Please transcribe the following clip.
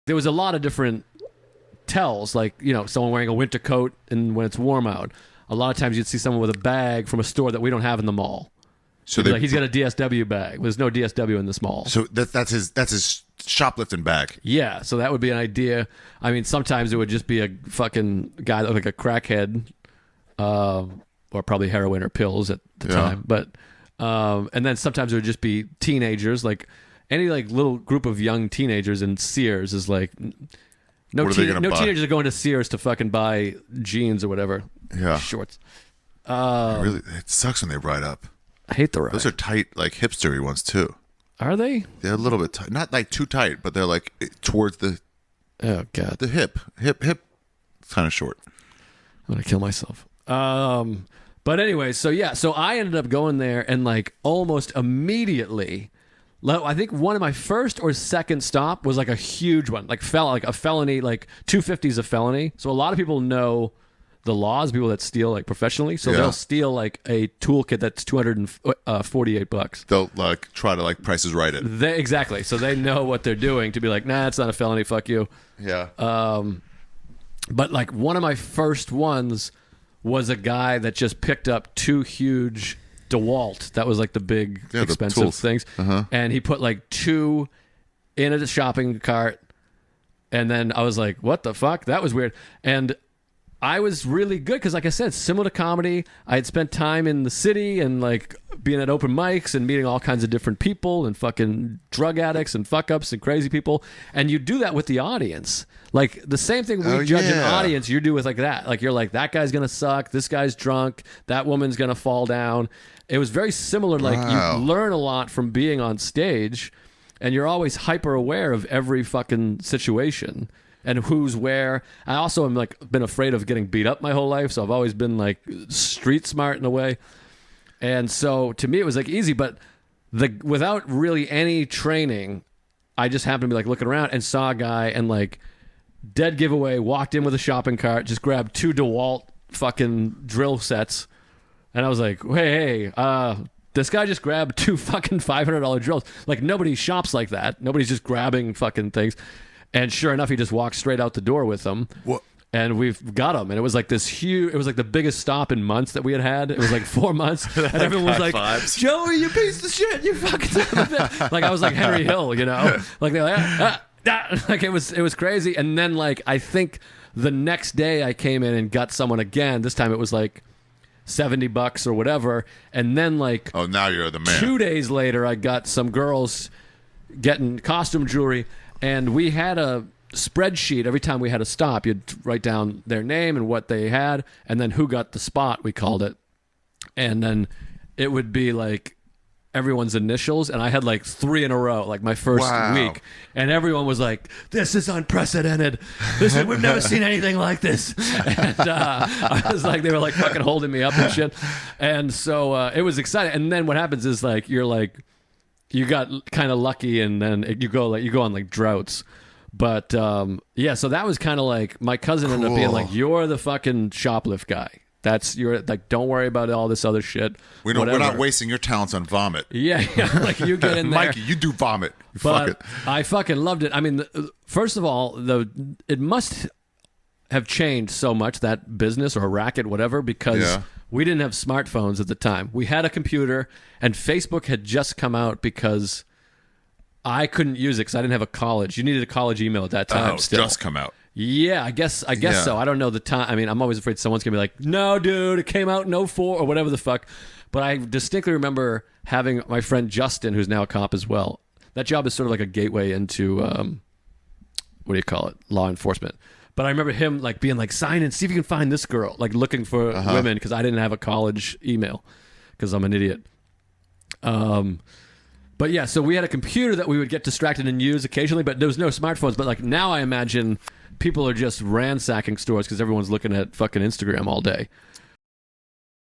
there was a lot of different tells, like, you know, someone wearing a winter coat and when it's warm out. A lot of times you'd see someone with a bag from a store that we don't have in the mall. So like, he's got a DSW bag. There's no DSW in this mall. So that's his shoplifting bag. Yeah, so that would be an idea. I mean, sometimes it would just be a fucking guy that looked like a crackhead, or probably heroin or pills at the time. But and then sometimes it would just be teenagers, like any like little group of young teenagers in Sears is like no teenagers are going to Sears to fucking buy jeans or whatever. Yeah, shorts. It sucks when they ride up. I hate the ride. Those are tight, like hipstery ones too. Are they? They're a little bit tight, not like too tight, but they're like towards the hip. It's kind of short. I'm gonna kill myself. But anyway, so I ended up going there and like almost immediately. I think one of my first or second stop was like a huge one, like a felony, like 250 is a felony. So a lot of people know the laws, people that steal like professionally. So they'll steal like a toolkit that's $248. They'll like try to like Price is Right it. Exactly. So they know what they're doing to be like, nah, it's not a felony. Fuck you. Yeah. But like one of my first ones was a guy that just picked up 2 huge DeWalt. That was like the big expensive things. And he put like 2 in a shopping cart. And then I was like, what the fuck? That was weird. And I was really good because, like I said, similar to comedy, I had spent time in the city and like being at open mics and meeting all kinds of different people and fucking drug addicts and fuck ups and crazy people. And you do that with the audience. Like the same thing we judge an audience, you do with like that. Like you're like, that guy's going to suck. This guy's drunk. That woman's going to fall down. It was very similar. Like you learn a lot from being on stage and you're always hyper aware of every fucking situation. And who's where. I also am like been afraid of getting beat up my whole life, so I've always been like street smart in a way. And so to me it was like easy, but without really any training, I just happened to be like looking around and saw a guy and like dead giveaway walked in with a shopping cart, just grabbed 2 DeWalt fucking drill sets, and I was like, hey, this guy just grabbed 2 fucking $500 drills. Like nobody shops like that. Nobody's just grabbing fucking things. And sure enough, he just walked straight out the door with them. What? And we've got him. And it was like this huge, it was like the biggest stop in months that we had. It was like 4 months. And everyone was like, Joey, you piece of shit. You fucking son of a bitch. Like I was like Henry Hill, you know? Like they're like, like it was crazy. And then like, I think the next day I came in and got someone again. This time it was like $70 or whatever. And then like, oh, now you're the man. 2 days later, I got some girls getting costume jewelry. And we had a spreadsheet. Every time we had a stop, you'd write down their name and what they had, and then who got the spot, we called it. And then it would be like everyone's initials, and I had like 3 in a row, like my first week. And everyone was like, this is unprecedented. We've never seen anything like this. And I was like, they were like fucking holding me up and shit. And so it was exciting. And then what happens is like, you're like, you got kind of lucky, and then you go on like droughts. But yeah, so that was kind of like my cousin ended up being like, "You're the fucking shoplift guy. You're like, don't worry about all this other shit. We're not wasting your talents on vomit. Yeah, like you get in there, Mikey. You do vomit. Fuck it. I fucking loved it. I mean, first of all, it must have changed so much, that business or racket, whatever, because we didn't have smartphones at the time. We had a computer, and Facebook had just come out because I couldn't use it because I didn't have a college. You needed a college email at that time. Still, just come out. Yeah, I guess so. I don't know the time. I mean, I'm always afraid someone's gonna be like, "No, dude, it came out in 04 or whatever the fuck." But I distinctly remember having my friend Justin, who's now a cop as well. That job is sort of like a gateway into what do you call it? Law enforcement. But I remember him like being like, sign in, see if you can find this girl, like looking for women, because I didn't have a college email because I'm an idiot. But yeah, so we had a computer that we would get distracted and use occasionally, but there was no smartphones. But like now I imagine people are just ransacking stores because everyone's looking at fucking Instagram all day.